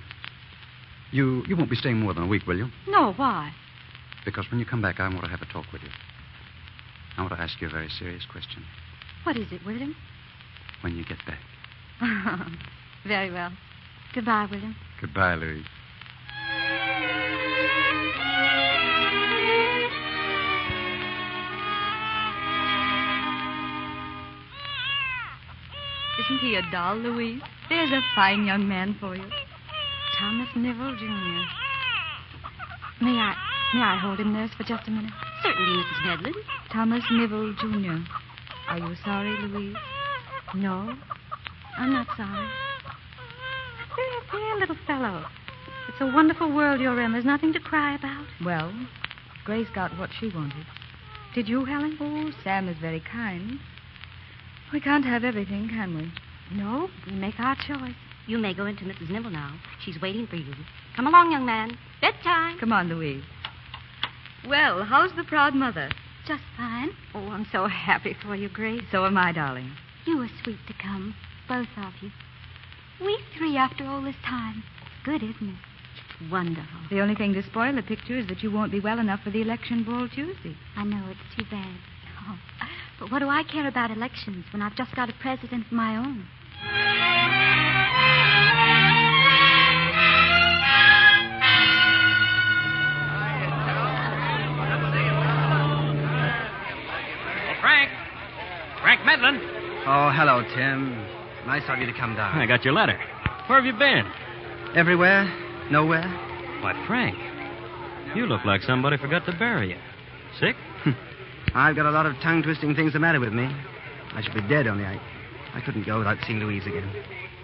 won't be staying more than a week, will you? No, why? Because when you come back, I want to have a talk with you. I want to ask you a very serious question. What is it, William? When you get back. Very well. Goodbye, William. Goodbye, Louise. Isn't he a doll, Louise? There's a fine young man for you. Thomas Nivell, Jr. May I hold him, nurse, for just a minute? Certainly, Mrs. Medlin. Thomas Nivell, Jr. Are you sorry, Louise? No, I'm not sorry. Dear little fellow. It's a wonderful world you're in. There's nothing to cry about. Well, Grace got what she wanted. Did you, Helen? Oh, Sam is very kind. We can't have everything, can we? No, we make our choice. You may go into Mrs. Nibble now. She's waiting for you. Come along, young man. Bedtime. Come on, Louise. Well, how's the proud mother? Just fine. Oh, I'm so happy for you, Grace. So am I, darling. You were sweet to come, both of you. We three after all this time. Good, isn't it? Wonderful. The only thing to spoil the picture is that you won't be well enough for the election ball Tuesday. I know, it's too bad. Oh, but what do I care about elections when I've just got a president of my own? Frank Medlin. Oh, hello, Tim. Nice of you to come down. I got your letter. Where have you been? Everywhere? Nowhere? Why, Frank, you look like somebody forgot to bury you. Sick? I've got a lot of tongue-twisting things the matter with me. I should be dead, only I couldn't go without seeing Louise again.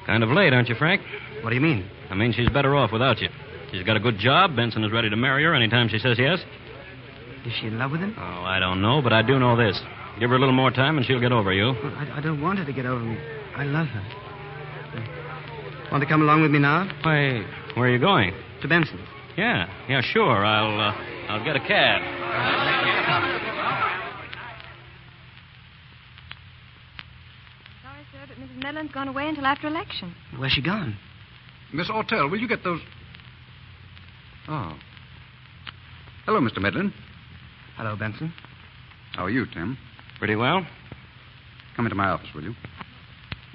Kind of late, aren't you, Frank? What do you mean? I mean, she's better off without you. She's got a good job. Benson is ready to marry her anytime she says yes. Is she in love with him? Oh, I don't know, but I do know this. Give her a little more time and she'll get over you. Well, I don't want her to get over me. I love her. Want to come along with me now? Why, where are you going? To Benson's. Yeah, sure. I'll get a cab. Sorry, sir, but Mrs. Medlin's gone away until after election. Where's she gone? Miss Ortell, will you get those... Oh. Hello, Mr. Medlin. Hello, Benson. How are you, Tim? Pretty well. Come into my office, will you?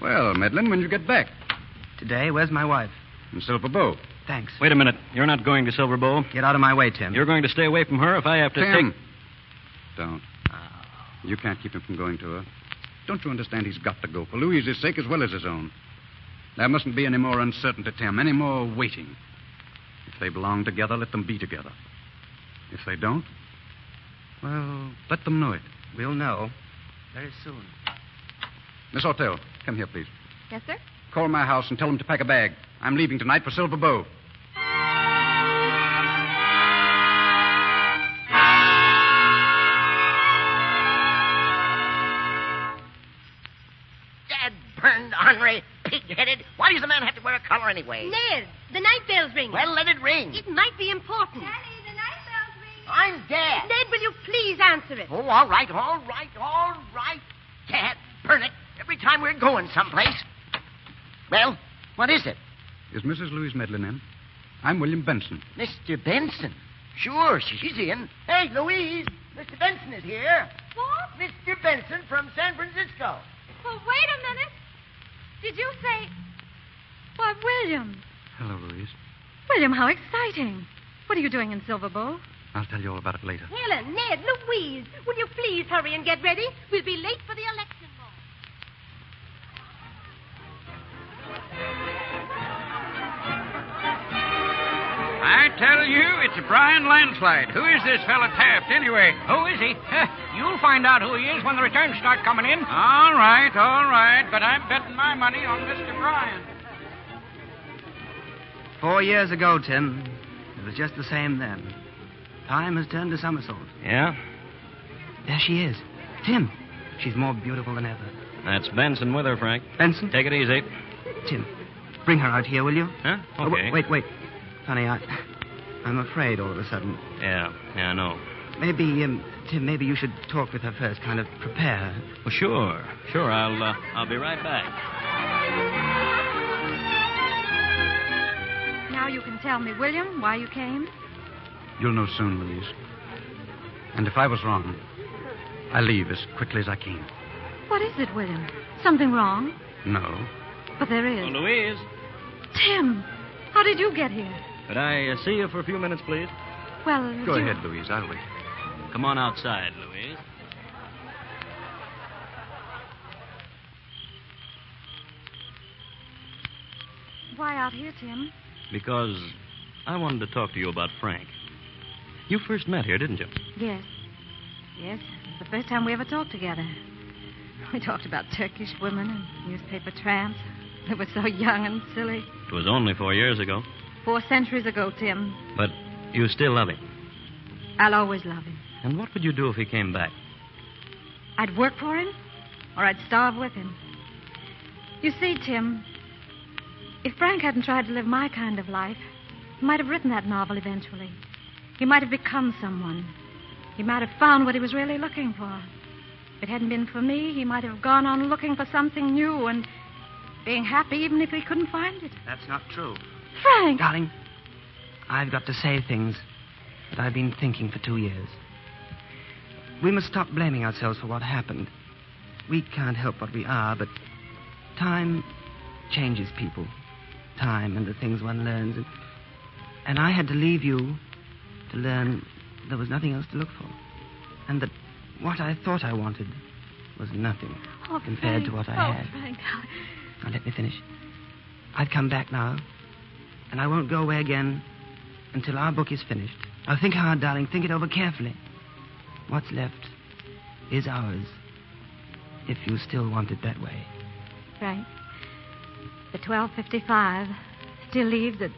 Well, Medlin, when you get back? Today, where's my wife? In Silver Bow. Thanks. Wait a minute. You're not going to Silver Bowl? Get out of my way, Tim. You're going to stay away from her if I have to Tim. take... Don't. You can't keep him from going to her. Don't you understand he's got to go for Louise's sake as well as his own? There mustn't be any more uncertainty, Tim, any more waiting. If they belong together, let them be together. If they don't, well, let them know it. We'll know very soon. Miss Ortell, come here, please. Yes, sir? Call my house and tell them to pack a bag. I'm leaving tonight for Silver Bow. Dad-burned, ornery, pig-headed. Why does the man have to wear a collar anyway? Ned, the night bell's ringing. Well, let it ring. It might be important. Daddy, the night bell's ringing. I'm Dad. Ned, will you please answer it? Oh, all right. Dad, burn it. Every time we're going someplace. Well, what is it? Is Mrs. Louise Medlin in? I'm William Benson. Mr. Benson? Sure, she's in. Hey, Louise, Mr. Benson is here. What? Mr. Benson from San Francisco. Well, wait a minute. Did you say... Why, William. Hello, Louise. William, how exciting. What are you doing in Silver Bowl? I'll tell you all about it later. Helen, Ned, Louise, will you please hurry and get ready? We'll be late for the election ball. I tell you, it's a Brian landslide. Who is this fella Taft, anyway? Who is he? You'll find out who he is when the returns start coming in. All right. But I'm betting my money on Mr. Brian. 4 years ago, Tim, it was just the same then. Time has turned a somersault. Yeah? There she is. Tim, she's more beautiful than ever. That's Benson with her, Frank. Benson? Take it easy. Tim, bring her out here, will you? Huh? Okay. Oh, wait. Honey, I'm afraid all of a sudden. Yeah, I know. Maybe, Tim, maybe you should talk with her first, kind of prepare her. Well, sure. I'll be right back. Now you can tell me, William, why you came? You'll know soon, Louise. And if I was wrong, I leave as quickly as I came. What is it, William? Something wrong? No. But there is. Oh, Louise. Tim, how did you get here? Could I see you for a few minutes, please? Well, Go ahead, Louise. I'll wait. Come on outside, Louise. Why out here, Tim? Because I wanted to talk to you about Frank. You first met here, didn't you? Yes. Yes, it's the first time we ever talked together. We talked about Turkish women and newspaper tramps. They were so young and silly. It was only 4 years ago. 4 centuries ago, Tim. But you still love him. I'll always love him. And what would you do if he came back? I'd work for him, or I'd starve with him. You see, Tim, if Frank hadn't tried to live my kind of life, he might have written that novel eventually. He might have become someone. He might have found what he was really looking for. If it hadn't been for me, he might have gone on looking for something new, and being happy even if he couldn't find it. That's not true. Frank! Darling, I've got to say things that I've been thinking for 2 years. We must stop blaming ourselves for what happened. We can't help what we are, but time changes people. Time and the things one learns. And I had to leave you to learn there was nothing else to look for. And that what I thought I wanted was nothing compared to what I had. Frank. Now, let me finish. I've come back now, and I won't go away again until our book is finished. Now, think hard, darling. Think it over carefully. What's left is ours, if you still want it that way. Frank, the 12:55 still leaves at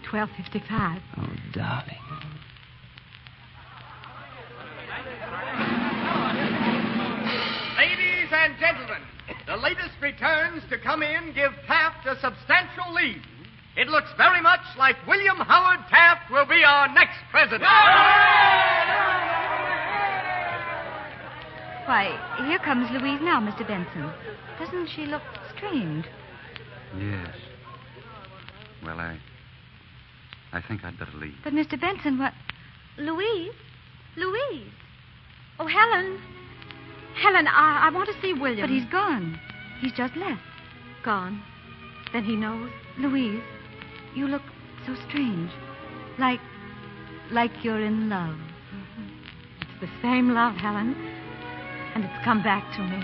12:55. Oh, darling. Ladies and gentlemen, the latest returns to come in give Taft a substantial lead. It looks very much like William Howard Taft will be our next president. Why, here comes Louise now, Mr. Benson. Doesn't she look strange? Yes. Well, I think I'd better leave. But, Mr. Benson, what... Louise? Louise? Oh, Helen. Helen, I want to see William. But he's gone. He's just left. Gone? Then he knows? Louise, you look so strange. Like you're in love. Mm-hmm. It's the same love, Helen. And it's come back to me.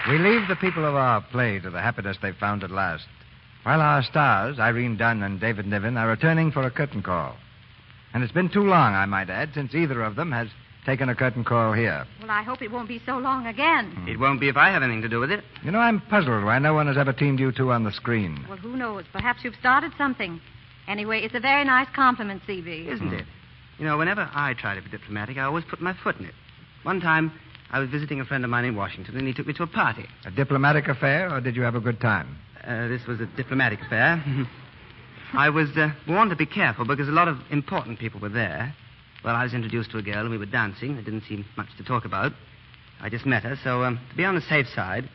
We leave the people of our play to the happiness they've found at last, while our stars, Irene Dunn and David Niven, are returning for a curtain call. And it's been too long, I might add, since either of them has taken a curtain call here. Well, I hope it won't be so long again. It won't be if I have anything to do with it. You know, I'm puzzled why no one has ever teamed you two on the screen. Well, who knows? Perhaps you've started something. Anyway, it's a very nice compliment, C.B. Isn't it? You know, whenever I try to be diplomatic, I always put my foot in it. One time, I was visiting a friend of mine in Washington, and he took me to a party. A diplomatic affair, or did you have a good time? This was a diplomatic affair. I was warned to be careful because a lot of important people were there. Well, I was introduced to a girl, and we were dancing. There didn't seem much to talk about. I just met her, so to be on the safe side,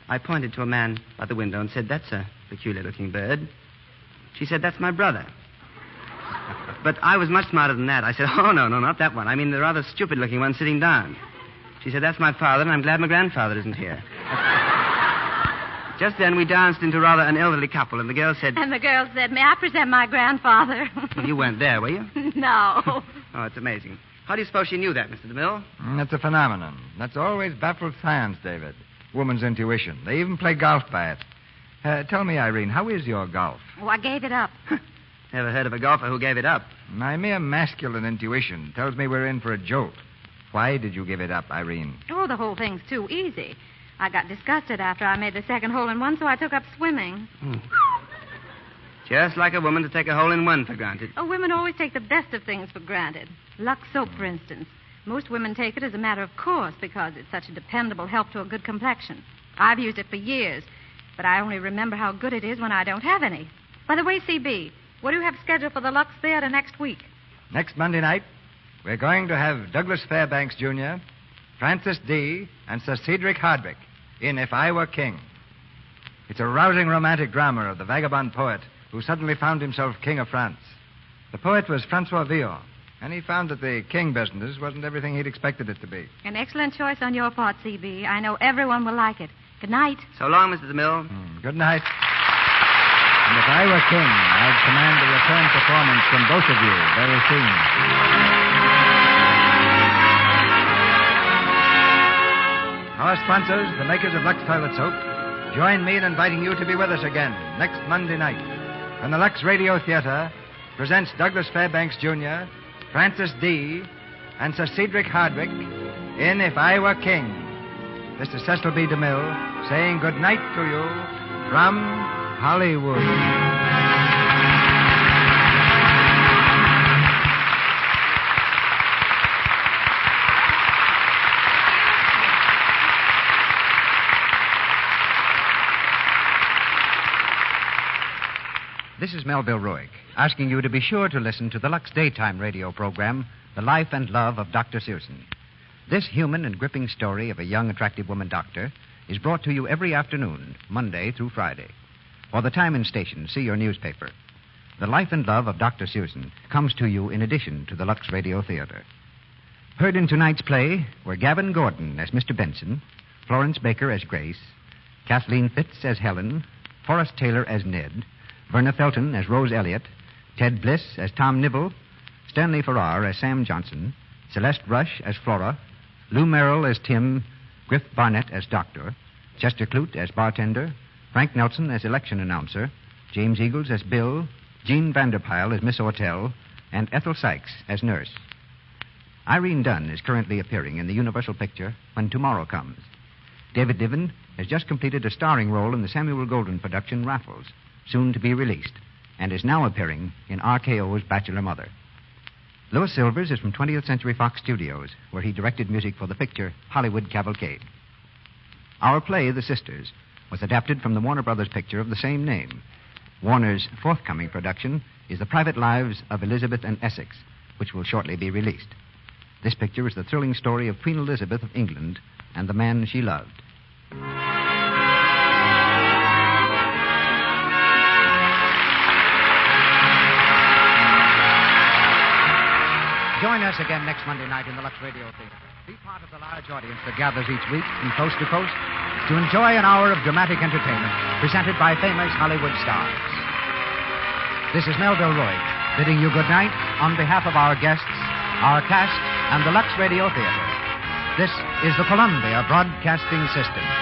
I pointed to a man by the window and said, "That's a peculiar-looking bird." She said, "That's my brother." But I was much smarter than that. I said, "Oh, no, not that one. I mean the rather stupid-looking one sitting down." She said, "That's my father, and I'm glad my grandfather isn't here." Just then, we danced into rather an elderly couple, and the girl said... And the girl said, "May I present my grandfather?" Well, you weren't there, were you? No. Oh, it's amazing. How do you suppose she knew that, Mr. DeMille? That's a phenomenon. That's always baffled science, David. Woman's intuition. They even play golf by it. Tell me, Irene, how is your golf? Oh, I gave it up. Never heard of a golfer who gave it up. My mere masculine intuition tells me we're in for a jolt. Why did you give it up, Irene? Oh, the whole thing's too easy. I got disgusted after I made the second hole-in-one, so I took up swimming. Just like a woman to take a hole-in-one for granted. Oh, women always take the best of things for granted. Lux soap, for instance. Most women take it as a matter of course because it's such a dependable help to a good complexion. I've used it for years, but I only remember how good it is when I don't have any. By the way, C.B., what do you have scheduled for the Lux Theater next week? Next Monday night, we're going to have Douglas Fairbanks Jr., Francis D., and Sir Cedric Hardwicke in If I Were King. It's a rousing romantic drama of the vagabond poet who suddenly found himself king of France. The poet was Francois Villon, and he found that the king business wasn't everything he'd expected it to be. An excellent choice on your part, C.B. I know everyone will like it. Good night. So long, Mr. DeMille. Good night. And if I were king, I'd command a return performance from both of you very soon. Our sponsors, the makers of Lux Toilet Soap, join me in inviting you to be with us again next Monday night when the Lux Radio Theater presents Douglas Fairbanks Jr., Francis D., and Sir Cedric Hardwicke in If I Were King. This is Cecil B. DeMille saying good night to you from Hollywood. This is Melville Ruick, asking you to be sure to listen to the Lux daytime radio program, The Life and Love of Dr. Searson. This human and gripping story of a young, attractive woman doctor is brought to you every afternoon, Monday through Friday. For the time and station, see your newspaper. The Life and Love of Dr. Searson comes to you in addition to the Lux Radio Theater. Heard in tonight's play were Gavin Gordon as Mr. Benson, Florence Baker as Grace, Kathleen Fitz as Helen, Forrest Taylor as Ned, Verna Felton as Rose Elliott, Ted Bliss as Tom Nibble, Stanley Farrar as Sam Johnson, Celeste Rush as Flora, Lou Merrill as Tim, Griff Barnett as Doctor, Chester Clute as Bartender, Frank Nelson as Election Announcer, James Eagles as Bill, Jean Vanderpyle as Miss Ortell, and Ethel Sykes as Nurse. Irene Dunn is currently appearing in the Universal picture When Tomorrow Comes. David Niven has just completed a starring role in the Samuel Golden production Raffles, soon to be released, and is now appearing in RKO's Bachelor Mother. Louis Silvers is from 20th Century Fox Studios, where he directed music for the picture Hollywood Cavalcade. Our play, The Sisters, was adapted from the Warner Brothers picture of the same name. Warner's forthcoming production is The Private Lives of Elizabeth and Essex, which will shortly be released. This picture is the thrilling story of Queen Elizabeth of England and the man she loved. Join us again next Monday night in the Lux Radio Theater. Be part of the large audience that gathers each week from coast to coast to enjoy an hour of dramatic entertainment presented by famous Hollywood stars. This is Melville Ruick bidding you good night on behalf of our guests, our cast, and the Lux Radio Theater. This is the Columbia Broadcasting System.